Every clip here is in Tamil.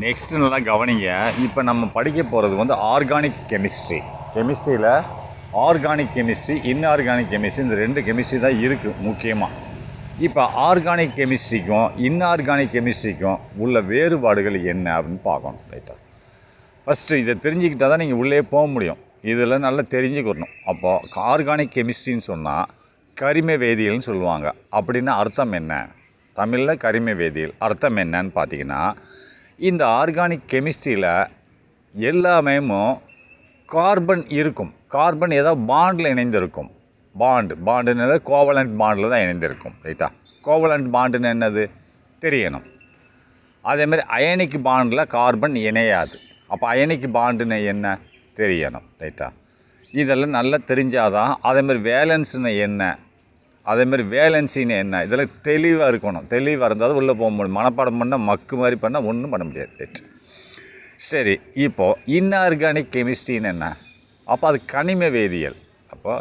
நெக்ஸ்ட்டு நல்லா கவனிங்க. இப்போ நம்ம படிக்க போகிறது வந்து ஆர்கானிக் கெமிஸ்ட்ரி. கெமிஸ்ட்ரியில் ஆர்கானிக் கெமிஸ்ட்ரி, இன்ஆர்கானிக் கெமிஸ்ட்ரி, இந்த 2 கெமிஸ்ட்ரி தான் இருக்குது முக்கியமாக. இப்போ ஆர்கானிக் கெமிஸ்ட்ரிக்கும் இன்ஆர்கானிக் கெமிஸ்ட்ரிக்கும் உள்ள வேறுபாடுகள் என்ன அப்படின்னு பார்க்கணும். ரைட்டாக ஃபஸ்ட்டு இதை தெரிஞ்சுக்கிட்டால் தான் நீங்கள் உள்ளே போக முடியும். இதில் நல்லா தெரிஞ்சுக்கணும். அப்போது ஆர்கானிக் கெமிஸ்ட்ரின்னு சொன்னால் கரிம வேதியியல்னு சொல்லுவாங்க. அப்படின்னா அர்த்தம் என்ன? தமிழில் கரிம வேதியியல் அர்த்தம் என்னன்னு பார்த்தீங்கன்னா, இந்த ஆர்கானிக் கெமிஸ்ட்ரியில் எல்லாமே கார்பன் இருக்கும். கார்பன் ஏதோ பாண்டில் இணைந்திருக்கும். பாண்டுன்னு கோவலண்ட் பாண்டில் தான் இணைந்திருக்கும். ரைட்டா? கோவலண்ட் பாண்டுன்னு என்னது தெரியணும். அதேமாதிரி அயனிக் பாண்டில் கார்பன் இணையாது. அப்போ அயனிக் பாண்டுன்னு என்ன தெரியணும். ரைட்டா? இதெல்லாம் நல்லா தெரிஞ்சாதான். அதேமாதிரி வேலன்ஸ்னு என்ன, அதேமாதிரி வேலன்சின்னு என்ன, இதெல்லாம் தெளிவாக இருக்கணும். தெளிவாக இருந்தால் உள்ளே போக முடியும். மனப்பாடம் பண்ணால் மக்கு மாதிரி பண்ணால் ஒன்றும் பண்ண முடியாது. ரைட், சரி. இப்போது இன்ஆர்கானிக் கெமிஸ்ட்ரின்னு என்ன? அப்போ அது கனிம வேதியியல். அப்போ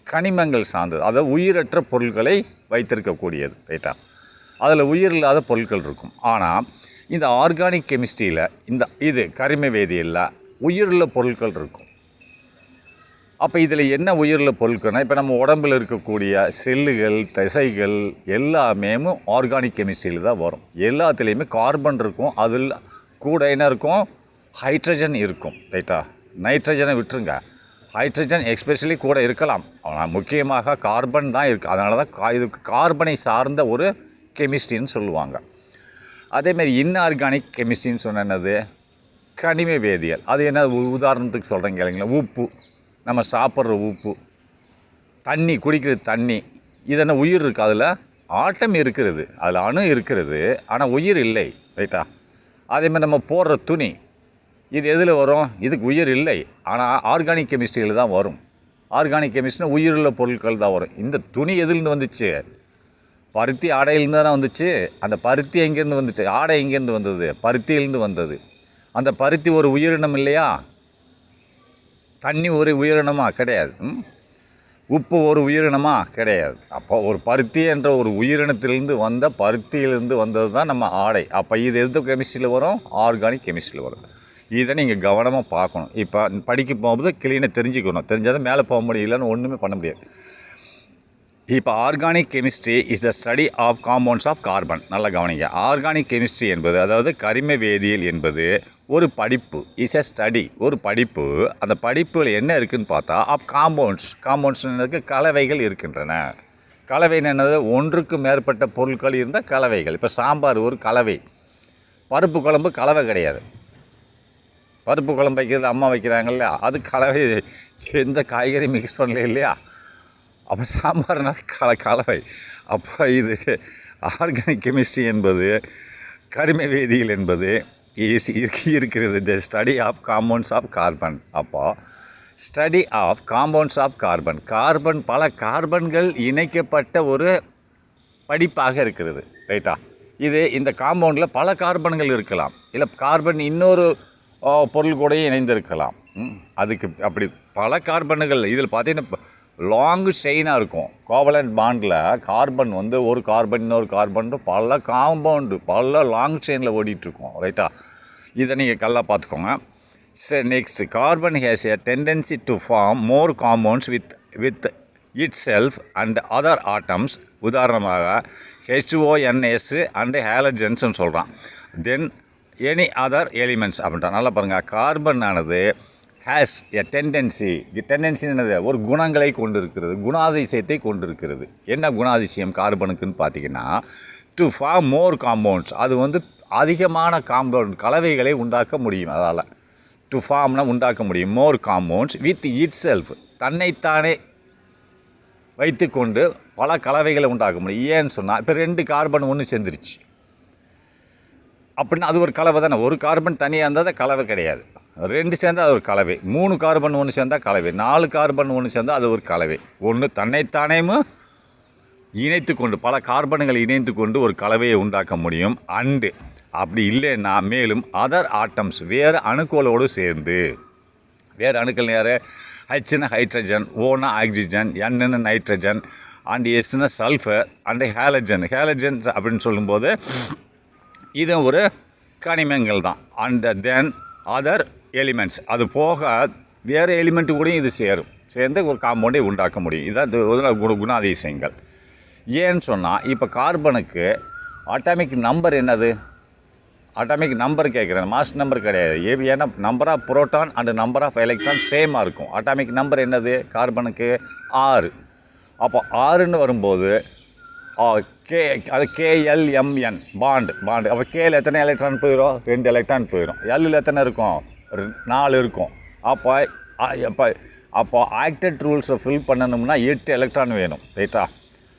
கனிமங்கள் சார்ந்தது, அதாவது உயிரற்ற பொருட்களை வைத்திருக்கக்கூடியது. ரைட்டா? அதில் உயிர் இல்லாத பொருட்கள் இருக்கும். ஆனால் இந்த ஆர்கானிக் கெமிஸ்ட்ரியில் இது கரிம வேதியியலில் உயிருள்ள பொருட்கள் இருக்கும். அப்போ இதில் என்ன உயிருள்ள பொருட்கள்னால், இப்போ நம்ம உடம்பில் இருக்கக்கூடிய செல்லுகள், தசைகள் எல்லாமே ஆர்கானிக் கெமிஸ்ட்ரியில் தான் வரும். எல்லாத்துலேயுமே கார்பன் இருக்கும். அதில் கூட என்ன இருக்கும்? ஹைட்ரஜன் இருக்கும். ரைட்டா? நைட்ரஜனை விட்டுருங்க, ஹைட்ரஜன் எஸ்பெஷலி கூட இருக்கலாம். ஆனால் முக்கியமாக கார்பன் தான் இருக்குது. அதனால தான் இதுக்கு கார்பனை சார்ந்த ஒரு கெமிஸ்ட்ரின்னு சொல்லுவாங்க. அதேமாதிரி இன்ஆர்கானிக் கெமிஸ்ட்ரின்னு சொன்ன என்னது? கனிம வேதியியல். அது என்ன? உதாரணத்துக்கு சொல்கிறேன் கேளுங்களேன். உப்பு, நம்ம சாப்பிட்ற உப்பு, தண்ணி, குடிக்கிற தண்ணி, இதென்ன உயிர் இருக்குது? அதில் ஆட்டம் இருக்கிறது, அதில் அணு இருக்கிறது, ஆனால் உயிர் இல்லை. ரைட்டா? அதேமாதிரி நம்ம போடுற துணி, இது எதில் வரும்? இதுக்கு உயிர் இல்லை, ஆனால் ஆர்கானிக் கெமிஸ்ட்ரியில் தான் வரும். ஆர்கானிக் கெமிஸ்ட்ரினா உயிருள்ள பொருட்கள் தான் வரும். இந்த துணி எதுலேருந்து வந்துச்சு? பருத்தி ஆடையிலேருந்து தானே வந்துச்சு. அந்த பருத்தி எங்கேருந்து வந்துச்சு? ஆடை எங்கேருந்து வந்தது? பருத்தியிலேருந்து வந்தது. அந்த பருத்தி ஒரு உயிரினம் இல்லையா? தண்ணி ஒரு உயிரினமா? கிடையாது. உப்பு ஒரு உயிரினமா? கிடையாது. அப்போ ஒரு பருத்தி என்ற ஒரு உயிரினத்திலிருந்து வந்த பருத்தியிலிருந்து வந்தது தான் நம்ம ஆடை. அப்போ இது எந்த கெமிஸ்ட்ரியில் வரும்? ஆர்கானிக் கெமிஸ்ட்ரியில் வரும். இதை நீங்கள் கவனமாக பார்க்கணும். இப்போ படிக்க போகும்போது கிளீனாக தெரிஞ்சுக்கணும். தெரிஞ்சால் மேலே போக முடியலன்னு ஒன்றுமே பண்ண முடியாது. இப்போ organic chemistry is the study of compounds of carbon. நல்லா கவனிங்க. ஆர்கானிக் கெமிஸ்ட்ரி என்பது, அதாவது கரிம வேதியியல் என்பது ஒரு படிப்பு. இஸ் எ ஸ்டடி, ஒரு படிப்பு. அந்த படிப்பில் என்ன இருக்குதுன்னு பார்த்தா ஆஃப் காம்பவுண்ட்ஸ் இருக்குது, கலவைகள் இருக்கின்றன. கலவைன்னு என்னது? ஒன்றுக்கு மேற்பட்ட பொருட்கள் இருந்தால் கலவைகள். இப்போ சாம்பார் ஒரு கலவை. பருப்பு குழம்பு கலவை கிடையாது. பருப்பு குழம்பு வைக்கிறது அம்மா வைக்கிறாங்கல்ல, அது கலவை. எந்த காய்கறி மிக்ஸ் பண்ணல இல்லையா? அப்போ சாம்பார்னால் கலவை. அப்போ இது ஆர்கானிக் கெமிஸ்ட்ரி என்பது, கரிம வேதியியல் என்பது இருக்கிறது. The study of compounds of carbon. அப்போது study of compounds of carbon, carbon, பல கார்பன்கள் இணைக்கப்பட்ட ஒரு படிப்பாக இருக்கிறது. ரைட்டா? இது இந்த காம்பவுண்டில் பல கார்பன்கள் இருக்கலாம், இல்லை கார்பன் இன்னொரு பொருள் கூடயும் இணைந்திருக்கலாம். அதுக்கு அப்படி பல கார்பன்கள். இதில் பார்த்தீங்கன்னா லாங் செயினாக இருக்கும். கோவலண்ட் பாண்டில் கார்பன் வந்து ஒரு கார்பன் இன்னொரு கார்பன் பல காம்பவுண்டு, பல லாங் செயினில் ஓடிட்டுருக்கோம். ரைட்டா? இதை நீங்கள் கல்லாக பார்த்துக்கோங்க. சரி, next. Carbon has a tendency to form more compounds with itself and other atoms. உதாரணமாக HONS அண்ட் ஹேலஜன்ஸ்ன்னு சொல்கிறான். தென் எனி அதர் எலிமெண்ட்ஸ் அப்படின்றான். நல்லா பாருங்கள். கார்பன் ஆனது ஹேஸ் எ டெண்டன்சி. என்னது? ஒரு குணங்களை கொண்டு இருக்கிறது, குணாதிசயத்தை கொண்டு இருக்கிறது. என்ன குணாதிசயம் கார்பனுக்குன்னு பார்த்தீங்கன்னா, டு ஃபார்ம் மோர் காம்பவுண்ட்ஸ். அது வந்து அதிகமான காம்பவுண்ட் கலவைகளை உண்டாக்க முடியும். அதால் டு ஃபார்ம்னா உண்டாக்க முடியும். மோர் காம்பவுண்ட்ஸ் வித் இட் செல்ஃப், தன்னைத்தானே வைத்துக்கொண்டு பல கலவைகளை உண்டாக்க முடியும். ஏன்னு சொன்னால், இப்போ 2 கார்பன் ஒன்று சேர்ந்துருச்சு அப்படின்னா அது ஒரு கலவை தானே. ஒரு கார்பன் தனியாக இருந்தால் அது கலவை கிடையாது. 2 சேர்ந்தால் அது ஒரு கலவை. 3 கார்பன் ஒன்று சேர்ந்தால் கலவை. 4 கார்பன் ஒன்று சேர்ந்தால் அது ஒரு கலவை. ஒன்று தன்னைத்தானேமு இணைத்து கொண்டு, பல கார்பன்களை இணைத்து கொண்டு ஒரு கலவையை உண்டாக்க முடியும். அண்டு அப்படி இல்லைன்னா மேலும் அதர் ஆட்டம்ஸ், வேறு அணுக்களோடு சேர்ந்து, வேறு அணுக்கள் யார்? ஹச்னா ஹைட்ரஜன், ஓனா ஆக்சிஜன், என்னு நைட்ரஜன், அண்ட் எஸ்னா சல்ஃபர், அண்டு ஹேலஜன் அப்படின்னு சொல்லும்போது இது ஒரு கனிமங்கள் தான். அண்ட் தென் அதர் எலிமெண்ட்ஸ், அது போக வேறு எலிமெண்ட்டு கூட இது சேர்ந்து ஒரு காம்பவுண்டை உண்டாக்க முடியும். இதுதான் குணாதிசயங்கள். ஏன்னு சொன்னால் இப்போ கார்பனுக்கு அட்டாமிக் நம்பர் என்னது? அட்டாமிக் நம்பர் கேட்குறேன், மாஸ் நம்பர் கிடையாது. ஏன்னா number of proton and number of electron சேமாக இருக்கும். அட்டாமிக் நம்பர் என்னது கார்பனுக்கு? 6. அப்போ 6ன்னு வரும்போது அது KLMN பாண்டு. அப்போ கேல எத்தனை எலக்ட்ரான் போயிடும்? 2 எலக்ட்ரான் போயிடும். எல்லில் எத்தனை இருக்கும்? 4 இருக்கும். அப்போ ஆக்டட் ரூல்ஸை ஃபில் பண்ணணும்னா 8 எலக்ட்ரான் வேணும், ரைட்டா?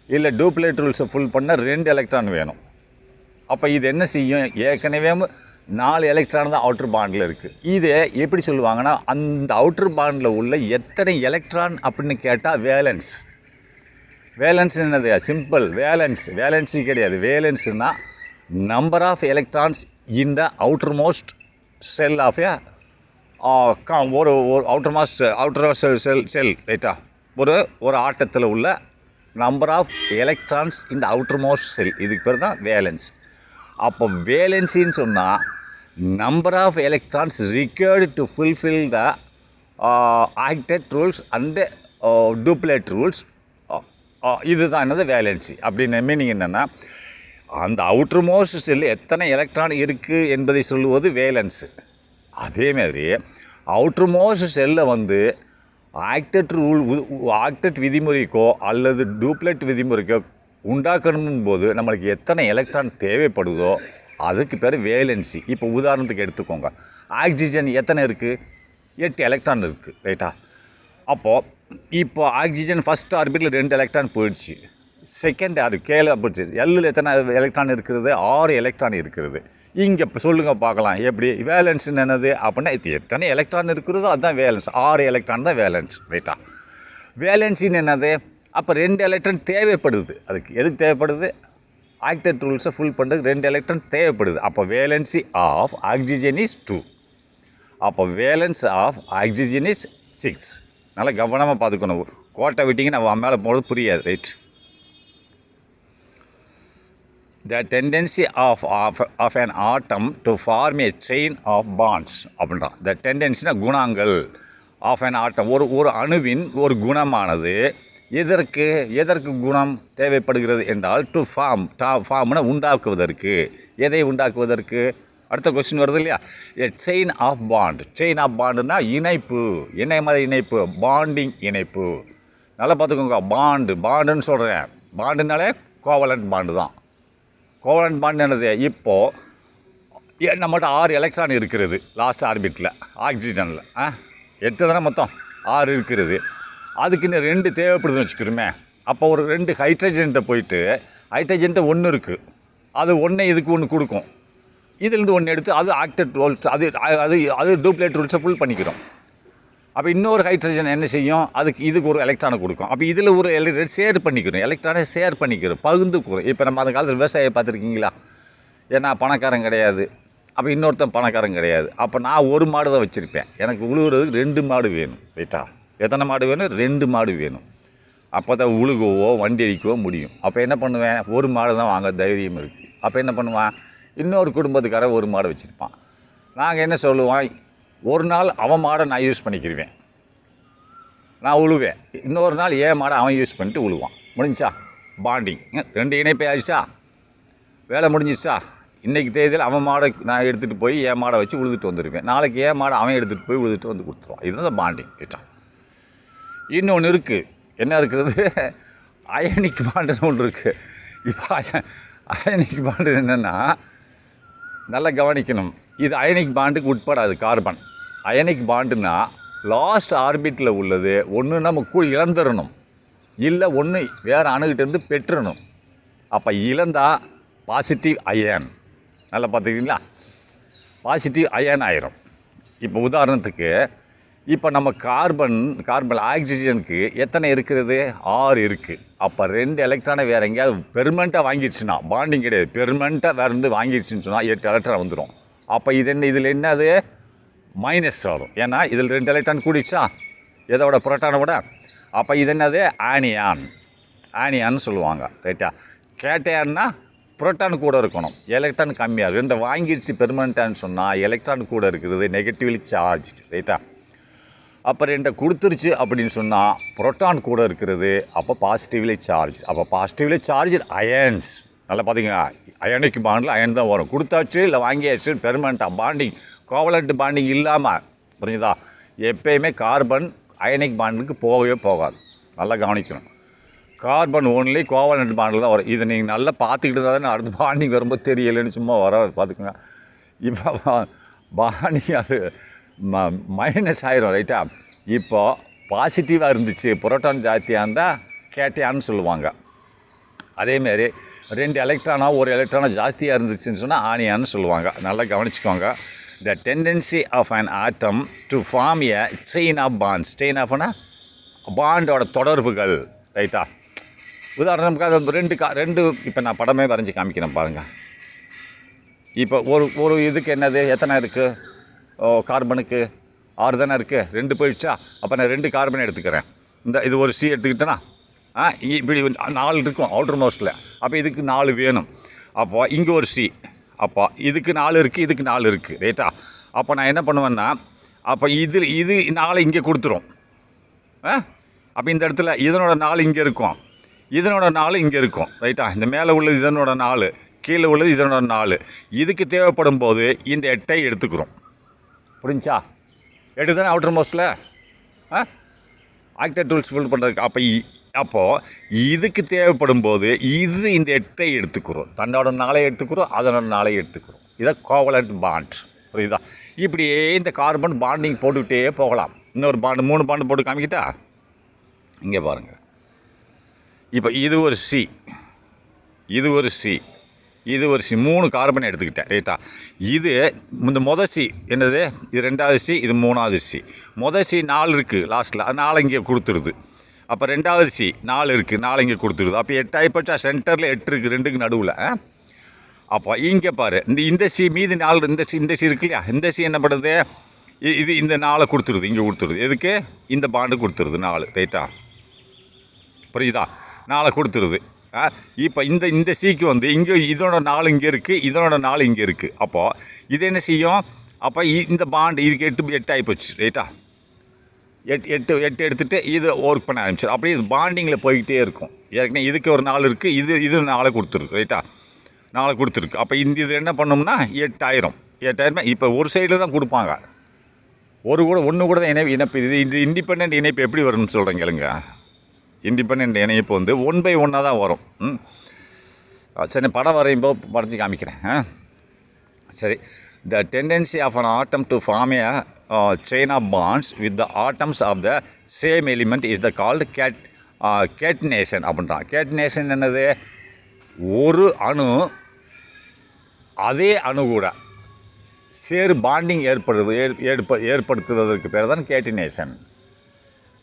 இல்லை டூப்ளேட் ரூல்ஸை ஃபில் பண்ண 2 எலக்ட்ரான் வேணும். அப்போ இது என்ன செய்யும்? ஏற்கனவே 4 எலக்ட்ரான் தான் அவுட்டர் பாண்டில் இருக்குது. இதை எப்படி சொல்லுவாங்கன்னா, அந்த அவுட்டர் பாண்டில் உள்ள எத்தனை எலக்ட்ரான் அப்படின்னு கேட்டால் வேலன்ஸ். வேலன்ஸ் என்னது? சிம்பிள். வேலன்ஸி கிடையாது. வேலன்ஸ்னா number of electrons in the outermost shell ஆஃப் ஒரு அவுட்டர் செல் ரைட்டா? ஒரு ஆட்டத்தில் உள்ள number of electrons in the outermost shell, இதுக்கு பேர் தான் வேலன்ஸ். அப்போ வேலன்சின்னு சொன்னால் number of electrons required to fulfil the octet rules and duplet rules. இதுதான் என்னது? வேலன்சி. அப்படின்னு மீனிங் என்னென்னா, அந்த அவுட்டர் மோஸ்ட் செல்லில் எத்தனை எலக்ட்ரான் இருக்குது என்பதை சொல்லுவது வேலன்ஸு. அதேமாதிரி அவுட்டர் மோஸ்ட் செல்லில் ஆக்டட் விதிமுறைக்கோ அல்லது டூப்ளேட் விதிமுறைக்கோ உண்டாக்கணும் போது நம்மளுக்கு எத்தனை எலக்ட்ரான் தேவைப்படுதோ அதுக்கு பேர் வேலன்சி. இப்போ உதாரணத்துக்கு எடுத்துக்கோங்க, ஆக்சிஜன் எத்தனை இருக்குது? 8 எலக்ட்ரான் இருக்குது, ரைட்டா? இப்போ ஆக்சிஜன் ஃபஸ்ட் ஆர்பிட்டில் 2 எலக்ட்ரான் போயிடுச்சு. செகண்ட் கேல போயிடுச்சு. எல்லில் எத்தனை எலக்ட்ரான் இருக்கிறது? 6 எலக்ட்ரான் இருக்கிறது. இங்கே இப்போ சொல்லுங்கள் பார்க்கலாம் எப்படி வேலன்ஸ் என்னது அப்படின்னா, இது எத்தனை எலக்ட்ரான் இருக்கிறதோ அதுதான் வேலன்ஸ். 6 எலக்ட்ரான் தான் வேலன்ஸ், ரைட்டா? வேலன்ஸின்னு என்னது? அப்போ 2 எலக்ட்ரான் தேவைப்படுது. அதுக்கு எதுக்கு தேவைப்படுது? ஆக்டட் ரூல்ஸை ஃபுல் பண்ணுறதுக்கு 2 எலக்ட்ரான் தேவைப்படுது. அப்போ வேலன்சி ஆஃப் ஆக்சிஜன் இஸ் 2. அப்போ வேலன்ஸ் ஆஃப் ஆக்சிஜன் இஸ் 6. நல்லா கவனமாக பார்த்துக்கணும். கோட்டை விட்டிங்கன்னா நம்ம மேலே போகிறது புரியாது, right? The tendency of an atom to form a chain of bonds அப்படின்றான். The tendency குணங்கள் ஆஃப் an atom, ஒரு அணுவின் ஒரு குணமானது எதற்கு குணம் தேவைப்படுகிறது என்றால் டு ஃபார்ம்னா உண்டாக்குவதற்கு. எதை உண்டாக்குவதற்கு? அடுத்த கொஸ்டின் வருது இல்லையா? A chain of bond. Chain of பாண்டுனா இணைப்பு. என்ன மாதிரி இணைப்பு? பாண்டிங் இணைப்பு. நல்லா பார்த்துக்கோங்க. பாண்டுன்னு சொல்கிறேன். பாண்டுனாலே கோவலண்ட் பாண்டு தான். கோவலண்ட் பாண்டு என்னது? இப்போது நம்மகிட்ட 6 எலக்ட்ரான் இருக்கிறது லாஸ்ட் ஆர்பிட்டில் ஆக்சிஜனில். 8 தானே மொத்தம்? 6 இருக்கிறது. அதுக்கு இன்னும் 2 தேவைப்படுதுன்னு வச்சுக்கிறோமே. அப்போ ஒரு 2 ஹைட்ரஜன்கிட்ட போயிட்டு ஹைட்ரஜன்கிட்ட 1 இருக்குது, அது 1 இதுக்கு 1 கொடுக்கும். இதிலேருந்து 1 எடுத்து அது ஆக்டட் ரூல்ஸ், அது டூப்ளேட் ரூல்ஸை ஃபுல் பண்ணிக்கிறோம். அப்போ இன்னொரு ஹைட்ரஜன் என்ன செய்யும்? இதுக்கு ஒரு எலக்ட்ரானை கொடுக்கும். அப்போ இதில் ஒரு ஷேர் பண்ணிக்கிறோம், எலக்ட்ரானை ஷேர் பண்ணிக்கிறோம், பகுந்துக்கிறோம். இப்போ நம்ம அந்த காலத்தில் விவசாயம் பார்த்துருக்கீங்களா? ஏன்னா பணக்காரன் கிடையாது, அப்போ இன்னொருத்தன் பணக்காரன் கிடையாது. அப்போ நான் 1 மாடு தான் வச்சுருப்பேன், எனக்கு உழுவுறதுக்கு 2 மாடு வேணும், ரைட்டா? எத்தனை மாடு வேணும்? 2 மாடு வேணும். அப்போ தான் உழுகவோ வண்டி அடிக்கவோ முடியும். அப்போ என்ன பண்ணுவேன்? 1 மாடு தான் வாங்க தைரியம் இருக்குது. அப்போ என்ன பண்ணுவான்? இன்னொரு குடும்பத்துக்கார 1 மாடு வச்சுருப்பான். நாங்கள் என்ன சொல்லுவோம்? ஒரு நாள் அவன் மாடை நான் யூஸ் பண்ணிக்கிடுவேன், நான் உழுவேன். இன்னொரு நாள் ஏன் மாடை அவன் யூஸ் பண்ணிட்டு உழுவான். முடிஞ்சா பாண்டிங். 2 இணைப்பை ஆயிடுச்சா? வேலை முடிஞ்சிச்சா? இன்றைக்கி தேதியில் அவன் மாடை நான் எடுத்துகிட்டு போய் என் மாடை வச்சு உழுதுட்டு வந்துடுவேன். நாளைக்கு ஏன் மாடை அவன் எடுத்துகிட்டு போய் உழுதுட்டு வந்து கொடுத்துருவான். இதுதான் பாண்டிங், ரைட்டா? இன்னொன்று இருக்குது. என்ன இருக்கிறது? அயனிக் பாண்டுன்னு ஒன்று இருக்குது. இப்போ அயனிக் பாண்டு என்னென்னா, நல்லா கவனிக்கணும். இது அயனிக் பாண்டுக்கு உட்படாது கார்பன். அயனிக் பாண்டுனா லாஸ்ட் ஆர்பிட்டில் உள்ளது ஒன்று நம்ம இழந்துடணும், இல்லை ஒன்று வேறு அணுகிட்டேருந்து பெற்றுடணும். அப்போ இழந்தால் பாசிட்டிவ் அயன். நல்லா பார்த்துக்கிங்களா? பாசிட்டிவ் அயன் ஆயிரும். இப்போ உதாரணத்துக்கு இப்போ நம்ம கார்பன் ஆக்சிஜனுக்கு எத்தனை இருக்கிறது? 6 இருக்குது. அப்போ 2 எலக்ட்ரானை வேறு எங்கேயாவது பெர்மனண்ட்டாக வாங்கிடுச்சுன்னா, பாண்டிங் கிடையாது, பெர்மனண்ட்டாக வேறு இருந்து வாங்கிடுச்சுன்னு சொன்னால் 8 எலக்ட்ரான் வந்துடும். அப்போ இதில் என்னது? மைனஸ் வரும். ஏன்னா இதில் 2 எலக்ட்ரான் கூடிச்சா எதோட புரோட்டானை விட. அப்போ இது என்னது? ஆனியான்னு சொல்லுவாங்க, ரைட்டா? கேட்டையான்னா புரோட்டான் கூட இருக்கணும், எலக்ட்ரான் கம்மியாக. ரெண்டு வாங்கிடுச்சு பெர்மனண்ட்டான்னு சொன்னால் எலக்ட்ரான் கூட இருக்கிறது நெகட்டிவ்லி சார்ஜ், ரைட்டா? அப்போ ரெண்டை கொடுத்துருச்சு அப்படின்னு சொன்னால் புரோட்டான் கூட இருக்கிறது அப்போ பாசிட்டிவ்லி சார்ஜ். அப்போ பாசிட்டிவ்லி சார்ஜ் அயன்ஸ். நல்லா பார்த்தீங்க, அயனிக் பாண்டில் அயன் தான் வரும். கொடுத்தாச்சு இல்லை வாங்கியாச்சு பெர்மனண்ட்டாக பாண்டிங், கோவலண்ட் பாண்டிங் இல்லாமல், புரியுதா? எப்பயுமே கார்பன் அயனிக் பாண்டுக்கு போகவே போகாது. நல்லா கவனிக்கணும். கார்பன் ஓன்லி கோவலண்ட் பாண்டில் தான் வரும். இதை நீங்கள் நல்லா பார்த்துக்கிட்டு தான் அடுத்த பாண்டிங் வரும்போது தெரியலைன்னு சும்மா வராது, பார்த்துக்குங்க. இப்போ பாண்டிங் அது மைனஸ் ஆயிரும், ரைட்டா? இப்போது பாசிட்டிவாக இருந்துச்சு, புரோட்டான் ஜாஸ்தியாக இருந்தால் கேட்டியான்னு சொல்லுவாங்க. அதேமாரி ரெண்டு எலக்ட்ரானோ ஒரு எலக்ட்ரானோ ஜாஸ்தியாக இருந்துச்சுன்னு சொன்னால் ஆனியான்னு சொல்லுவாங்க. நல்லா கவனிச்சுக்கோங்க. The tendency of an atom to form a chain of bonds. Chain ஆஃப்னா பாண்டோட தொடர்புகள், ரைட்டா? உதாரணத்துக்கு அது ரெண்டு இப்போ நான் படமே வரைஞ்சி காமிக்கிறேன் பாருங்கள். இப்போ ஒரு இதுக்கு என்னது எத்தனை இருக்குது? கார்பனுக்கு 6 தானே இருக்குது. 2 போயிடுச்சா? அப்போ நான் 2 கார்பன் எடுத்துக்கிறேன். இது ஒரு சி எடுத்துக்கிட்டேன்னா இப்படி 4 இருக்கும் அவுட்டர் மோஸ்ட்டில். அப்போ இதுக்கு 4 வேணும். அப்போ இங்கே ஒரு சி, அப்போ இதுக்கு 4 இருக்குது, இதுக்கு 4 இருக்குது, ரைட்டா? அப்போ நான் என்ன பண்ணுவேன்னா, அப்போ இது 4 இங்கே கொடுத்துரும். அப்போ இந்த இடத்துல இதனோட 4 இங்கே இருக்கும், இதனோட 4 இங்கே இருக்கும், ரைட்டா? இந்த மேலே உள்ளது இதனோட 4, கீழே உள்ளது இதனோட 4. இதுக்கு தேவைப்படும் போது இந்த 8ஐ எடுத்துக்கிறோம். புரிஞ்சா? 8 தானே அவுட்டர் மோஸ்ட்டில் ஆக்டர் டூல்ஸ் ஃபில் பண்ணுறதுக்கு. அப்போது இதுக்கு தேவைப்படும் போது இது இந்த 8ஐ எடுத்துக்கிறோம், தன்னோட 4ஐ எடுத்துக்கிறோம், அதனோட 4ஐ எடுத்துக்கிறோம். இதை கோவலண்ட் பாண்ட், புரியுதா? இப்படியே இந்த கார்பன் பாண்டிங் போட்டுக்கிட்டே போகலாம். இன்னொரு பாண்டு 3 பாண்டு போட்டு காமிக்கிட்டா? இங்கே பாருங்கள். இப்போ இது ஒரு சி, இது ஒரு சி, இது ஒரு சி, 3 கார்பன் எடுத்துக்கிட்டேன், ரைட்டா? இது இந்த மொதல் சி என்னது? இது 2வது சி, இது 3வது சி. மொதல் சி 4 இருக்குது லாஸ்ட்டில், அது 4 இங்கே கொடுத்துருது. அப்போ 2வது சி 4 இருக்குது, 4 இங்கே கொடுத்துருது. அப்போ 8 ஆகிப்போச்சா? சென்டரில் 8 இருக்குது, 2க்கு நடுவில். அப்போ இங்கே பாரு, இந்த சி மீது 4, இந்த சி இருக்கு இல்லையா? இந்த சி என்ன பண்ணுறது? இது இந்த 4 கொடுத்துருது, இங்கே கொடுத்துருது. எதுக்கு? இந்த பாண்டு கொடுத்துருது 4, ரைட்டா? புரியுதா? 4 கொடுத்துருது. இப்போ இந்த சிக்கு வந்து இங்கே இதனோட 4 இங்கே இருக்குது, இதனோட 4 இங்கே இருக்குது. அப்போது இது என்ன செய்யும்? அப்போ இந்த பாண்டு இதுக்கு 8 ஆகிப்போச்சு, ரைட்டா? 8 எடுத்துகிட்டு இது ஒர்க் பண்ண ஆரம்பிச்சிடும். அப்படியே இது பாண்டிங்கில் போய்கிட்டே இருக்கும். ஏற்கனவே இதுக்கு ஒரு 4 இருக்குது, இது 4 கொடுத்துருக்கு, ரைட்டா? 4 கொடுத்துருக்கு. அப்போ இது என்ன பண்ணோம்னா 8,000. இப்போ ஒரு சைடில் தான் கொடுப்பாங்க, ஒன்று கூட தான் இணைப்பு. இது இண்டிபெண்ட் இணைப்பு எப்படி வரும்னு சொல்கிறேன் கேளுங்க. இண்டிபெண்ட் இணைப்பு வந்து 1/1 தான் வரும். சரி, படம் வரையும்போது வரைஞ்சி காமிக்கிறேன். சரி. The tendency of an atom to form a chain of bonds with the atoms of the same element is the called catenation அப்படின்றான். கேட்டினேஷன் என்னது? ஒரு அணு அதே அணு கூட பாண்டிங் ஏற்படுத்துவதற்கு பேர் தான் கேட்டினேஷன்.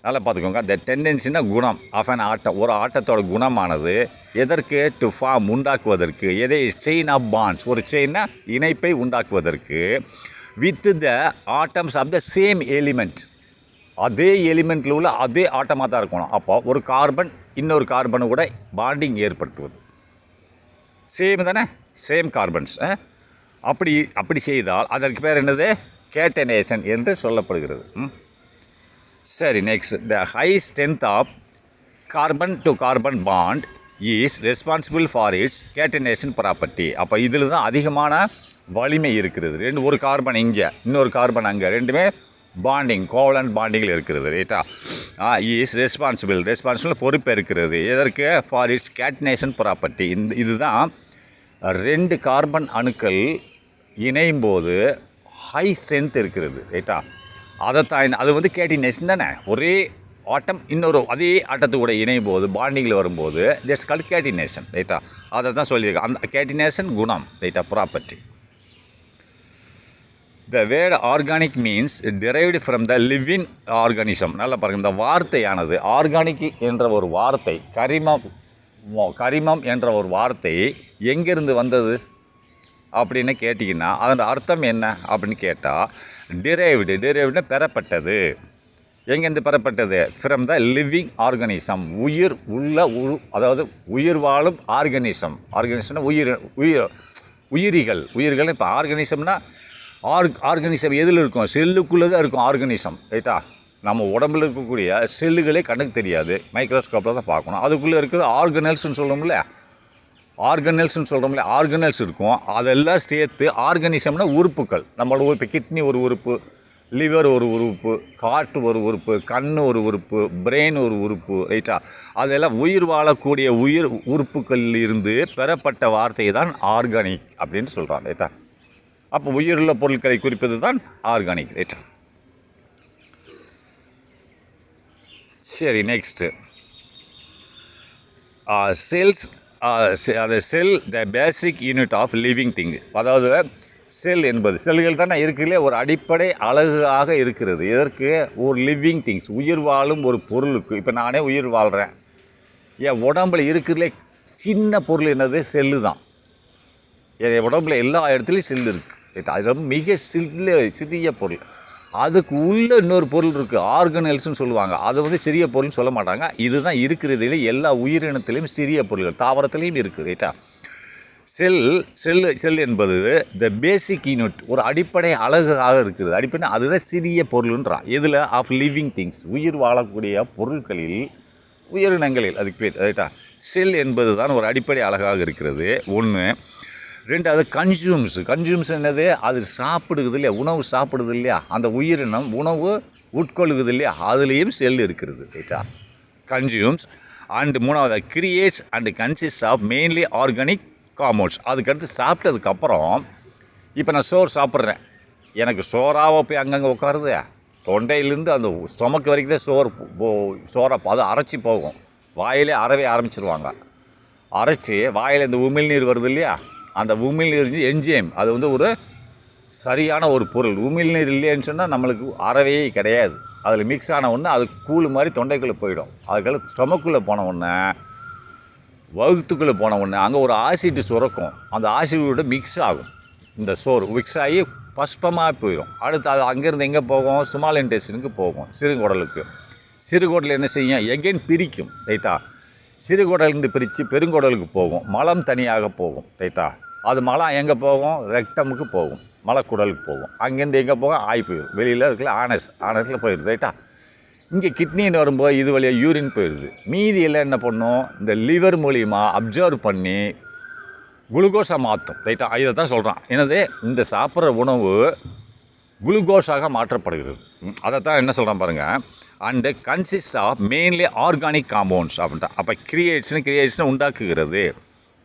நல்லா பார்த்துக்கோங்க. த டெண்டன்சினா குணம் ஆஃப் அன் ஆட்டம். ஒரு ஆட்டத்தோட குணமானது எதற்கு? டு ஃபார்ம் உண்டாக்குவதற்கு. எதை? Chain of bonds. ஒரு செயின்னா இணைப்பை உண்டாக்குவதற்கு. With the atoms of the same element. அதே எலிமெண்ட்டில் உள்ள அதே ஆட்டமாக தான் இருக்கணும். அப்போ ஒரு கார்பன் இன்னொரு கார்பனு கூட பாண்டிங் ஏற்படுத்துவது. சேம் தானே? Same carbons. அப்படி செய்தால் அதற்கு பேர் என்னது? கேட்டனேஷன் என்று சொல்லப்படுகிறது. சரி, next. The high strength of carbon to carbon bond is responsible for its catenation property. அப்போ இதில் தான் அதிகமான வலிமை இருக்கிறது. ஒரு கார்பன் இங்கே, இன்னொரு கார்பன் அங்கே, ரெண்டுமே பாண்டிங், கோவலண்ட் பாண்டிங்கில் இருக்கிறது, ரைட்டா? இஸ் ரெஸ்பான்சிபிள் பொறுப்பு இருக்கிறது. எதற்கு? For its catenation property. இதுதான் 2 கார்பன் அணுக்கள் இணையும் போது ஹை ஸ்ட்ரென்த் இருக்கிறது, ரைட்டா? அது வந்து கேட்டினேஷன் தானே. ஒரே ஆட்டம் இன்னொரு அதே ஆட்டத்து கூட இணையும் போது பாண்டிங்கில் வரும்போது தட்ஸ் கால்ட் கேட்டினேஷன், ரைட்டா? அதை தான் சொல்லியிருக்கேன். அந்த கேட்டினேஷன் குணம், ரைட்டா? Property. The word organic means derived from the living organism. நல்லா பாருங்கள். இந்த வார்த்தையானது ஆர்கானிக் என்ற ஒரு வார்த்தை, கரிமம் என்ற ஒரு வார்த்தை எங்கேருந்து வந்தது அப்படின்னு கேட்டிங்கன்னா அதோட அர்த்தம் என்ன அப்படின்னு கேட்டால் டிரைவ்டுனா பெறப்பட்டது. எங்கேருந்து பெறப்பட்டது? ஃப்ரம் த லிவிங் ஆர்கனிசம், உயிர் உள்ள அதாவது உயிர் வாழும் ஆர்கனிசம்னா உயிரிகள். இப்போ ஆர்கனிசம்னா ஆர்கனிசம் எதில் இருக்கும்? செல்லுக்குள்ளே தான் இருக்கும் ஆர்கனிசம், ரைட்டா? நம்ம உடம்புல இருக்கக்கூடிய செல்லுகளே கண்ணுக்கு தெரியாது, மைக்ரோஸ்கோப்பில் தான் பார்க்கணும். அதுக்குள்ளே இருக்கிறது ஆர்கனல்ஸ்னு சொல்கிறோம்ல, ஆர்கனல்ஸ் இருக்கும். அதெல்லாம் சேர்த்து ஆர்கனிசம்னா உறுப்புகள். நம்மளோட உறுப்பு, கிட்னி ஒரு உறுப்பு, லிவர் ஒரு உறுப்பு, ஹார்ட் ஒரு உறுப்பு, கண் ஒரு உறுப்பு, பிரெயின் ஒரு உறுப்பு, ரைட்டா? அதெல்லாம் உயிர் வாழக்கூடிய உயிர் உறுப்புகளில் இருந்து பெறப்பட்ட வார்த்தை தான் ஆர்கானிக் அப்படின்னு சொல்கிறான், ரைட்டா? அப்போ உயிருள்ள பொருட்களை குறிப்பது தான் ஆர்கானிக், ரைட்டா? சரி, நெக்ஸ்ட்டு செல்ஸ். அது cell the basic unit of living thing. அதாவது செல் என்பது, செல்கள் தானே இருக்கிறதுலே ஒரு அடிப்படை அழகாக இருக்கிறது. எதற்கு? ஒரு லிவிங் திங்ஸ், உயிர் வாழும் ஒரு பொருளுக்கு. இப்போ நானே உயிர் வாழ்கிறேன், என் உடம்புல இருக்கிறதுலே சின்ன பொருள் என்னது? செல்லு தான். என் உடம்புல எல்லா இடத்துலையும் செல் இருக்குது. அது ரொம்ப மிக சிறிய பொருள். அதுக்கு உள்ள இன்னொரு பொருள் இருக்குது, ஆர்கனல்ஸ்னு சொல்லுவாங்க. அது வந்து சிறிய பொருள்னு சொல்ல மாட்டாங்க. இதுதான் இருக்கிறதுல எல்லா உயிரினத்திலையும் சிறிய பொருள்கள், தாவரத்துலேயும் இருக்குது, ரைட்டா? செல் என்பது த பேசிக் யூனிட், ஒரு அடிப்படை அழகாக இருக்குது. அடிப்படை அதுதான் சிறிய பொருள்ன்றான். இதில் ஆஃப் லிவிங் திங்ஸ், உயிர் வாழக்கூடிய பொருட்களில், உயிரினங்களில், அதுக்கு பேர், ரைட்டா? செல் என்பது தான் ஒரு அடிப்படை அழகாக இருக்கிறது, ஒன்று. ரெண்டாவது கன்சியூம்ஸ் என்னது? அது சாப்பிடுது இல்லையா, உணவு சாப்பிடுது இல்லையா, அந்த உயிரினம் உணவு உட்கொள்ளுது இல்லையா, அதுலேயும் செல் இருக்கிறது, ரைட்டா? கன்சியூம்ஸ். அண்டு மூணாவது creates and consist of mainly organic compounds. அதுக்கடுத்து சாப்பிட்டதுக்கப்புறம், இப்போ நான் சோறு சாப்பிட்றேன், எனக்கு சோறாக போய் அங்கங்கே உட்காருது, தொண்டையிலேருந்து அந்த ஸ்டொமக் வரைக்கும் தான் சோறை அது அரைச்சி போகும். வாயிலே அறவே ஆரம்பிச்சிருவாங்க. அரைச்சி வாயில் இந்த உமிழ்நீர் வருது இல்லையா, அந்த உமிழ்நீர் என்ஜைம், அது வந்து ஒரு சரியான ஒரு பொருள். உமிழ்நீர் இல்லைன்னு சொன்னால் நம்மளுக்கு அறவே கிடையாது. அதில் மிக்ஸ் ஆன உடனே அது கூழ் மாதிரி தொண்டைக்குள்ளே போயிடும். அதுக்கெல்லாம் ஸ்டொமக்குள்ளே போன உடனே, வகுத்துக்குள்ளே போன உடனே அங்கே ஒரு ஆசிட் சுரக்கும். அந்த ஆசிட்டோட மிக்ஸ் ஆகும். இந்த சோறு மிக்ஸ் ஆகி பஸ்பமாக போயிடும். அடுத்து அது அங்கேருந்து எங்கே போகும்? ஸ்மால் இன்டெஸ்டினுக்கு போகும், சிறுகுடலுக்கு. சிறுகுடல் என்ன செய்யும்? எகைன் பிரிக்கும், ரைட்டா? சிறுகுடலிருந்து பிரித்து பெருங்குடலுக்கு போகும், மலம் தனியாக போகும், ரைட்டா? அது மலம் எங்கே போகும்? ரெக்டமுக்கு போகும், மலக்குடலுக்கு போகும். அங்கேருந்து எங்கே போகும்? ஆய் போயிடும். வெளியில் இருக்கல ஆனஸில் போயிடுது, ரைட்டா? இங்கே கிட்னின்னு வரும்போது இது வழியாக யூரின் போயிடுது. மீதி எல்லாம் என்ன பண்ணும்? இந்த லிவர் மூலிமா அப்சர்வ் பண்ணி குளுக்கோஸாக மாற்றும், ரைட்டா? இதை தான் சொல்கிறான். என்னது? இந்த சாப்பிட்ற உணவு குளுக்கோஸாக மாற்றப்படுகிறது. அதை தான் என்ன சொல்கிறான் பாருங்கள். And consist of mainly organic compounds அப்படின்ட்டா. அப்போ கிரியேஷனை உண்டாக்குகிறது.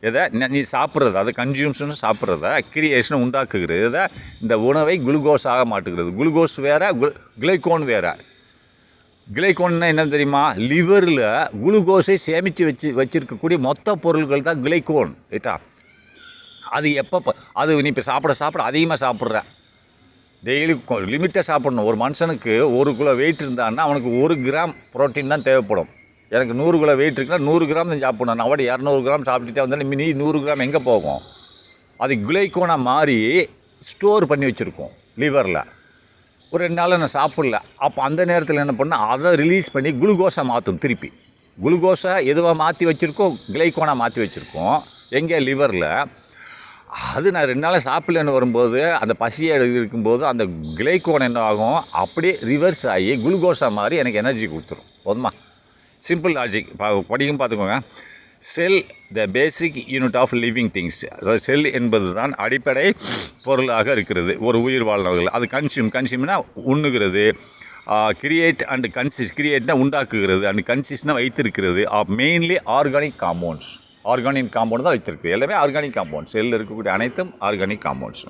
எதை? நீ சாப்பிட்றது, அது கன்சியூம்ஸ்னு சாப்பிட்றத கிரியேஷனை உண்டாக்குகிறது. இதை இந்த உணவை குளுக்கோஸாக மாட்டுகிறது. குளுக்கோஸ் வேறு, கிளைக்கோன் வேறு. கிளைக்கோன்னா என்ன தெரியுமா? லிவரில் குளுக்கோஸை சேமித்து வச்சுருக்கக்கூடிய மொத்த பொருள்கள் தான் கிளைக்கோன், ரைட்டா? அது எப்போ அது நீ இப்போ சாப்பிட அதிகமாக சாப்பிட்ற, டெய்லி லிமிட்டாக சாப்பிடணும். ஒரு மனுஷனுக்கு 1 கிலோ வெயிட் இருந்தான்னா அவனுக்கு 1 கிராம் ப்ரோட்டீன் தான் தேவைப்படும். எனக்கு 100 கிலோ வெயிட் இருக்குன்னா 100 கிராம் தான் சாப்பிடணும். நான் அவட 200 கிராம் சாப்பிட்டுட்டே வந்தாலும் மினி 100 கிராம் எங்கே போகும்? அது கிளைக்கோனாக மாறி ஸ்டோர் பண்ணி வச்சுருக்கோம் லிவரில். ஒரு 2 நாள் நான் சாப்பிடல, அப்போ அந்த நேரத்தில் என்ன பண்ணால் அதை ரிலீஸ் பண்ணி குளுக்கோஸாக மாற்றும். திருப்பி குளுக்கோஸை எதுவாக மாற்றி வச்சுருக்கோம்? கிளைக்கோனாக மாற்றி வச்சுருக்கோம். எங்கே? லிவரில். அது நான் 2 நாளாக சாப்பிடலன்னு வரும்போது, அந்த பசியை இருக்கும்போது அந்த கிளைக்கோன் என்ன ஆகும்? அப்படியே ரிவர்ஸ் ஆகி குளுக்கோஸாக மாதிரி எனக்கு எனர்ஜி கொடுத்துரும். போதுமா? சிம்பிள் லாஜிக் படிக்கும் பார்த்துக்கோங்க. Cell the basic unit of living things. அதாவது செல் என்பது தான் அடிப்படை பொருளாக இருக்கிறது ஒரு உயிர் வாழ்நர்கள். அது கன்சியூம்னா உண்ணுகிறது. கிரியேட் அண்ட் கிரியேட்னா உண்டாக்குகிறது, அண்ட் கன்சிஸ்ட்னா வைத்திருக்கிறது. Mainly organic compounds. Organic compound தான் வைத்திருக்கு. எல்லாமே ஆர்கானிக் காம்பவுண்ட். செல்லில் இருக்கக்கூடிய அனைத்தும் ஆர்கானிக் காம்பவுண்ட்ஸ்.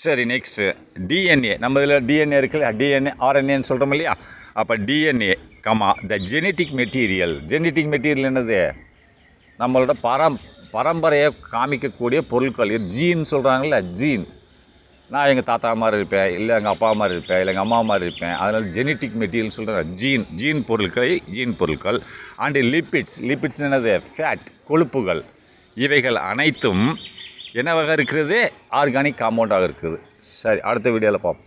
சரி, நெக்ஸ்ட்டு டிஎன்ஏ. நம்ம இதில் டிஎன்ஏ இருக்குல்ல, டிஎன்ஏ ஆர்என்ஏன்னு சொல்கிறோம் இல்லையா? அப்போ டிஎன்ஏ த ஜெனட்டிக் மெட்டீரியல். ஜெனட்டிக் மெட்டீரியல் என்னது? நம்மளோட பரம்பரையை காமிக்கக்கூடிய பொருட்கள். ஜீன் சொல்கிறாங்கல்ல, ஜீன். நான் எங்கள் தாத்தா மாதிரி இருப்பேன், இல்லை எங்கள் அப்பா மாதிரி இருப்பேன், இல்லை எங்கள் அம்மா மாதிரி இருப்பேன். அதனால் ஜெனட்டிக் மெட்டீரியல் சொல்கிறேன். ஜீன் பொருட்கள். அண்டு லிப்பிட்ஸ் என்னது? ஃபேட், கொழுப்புகள். இவைகள் அனைத்தும் என்னவாக இருக்கிறது? ஆர்கானிக் காம்பவுண்டாக இருக்குது. சரி, அடுத்த வீடியோவில் பார்ப்போம்.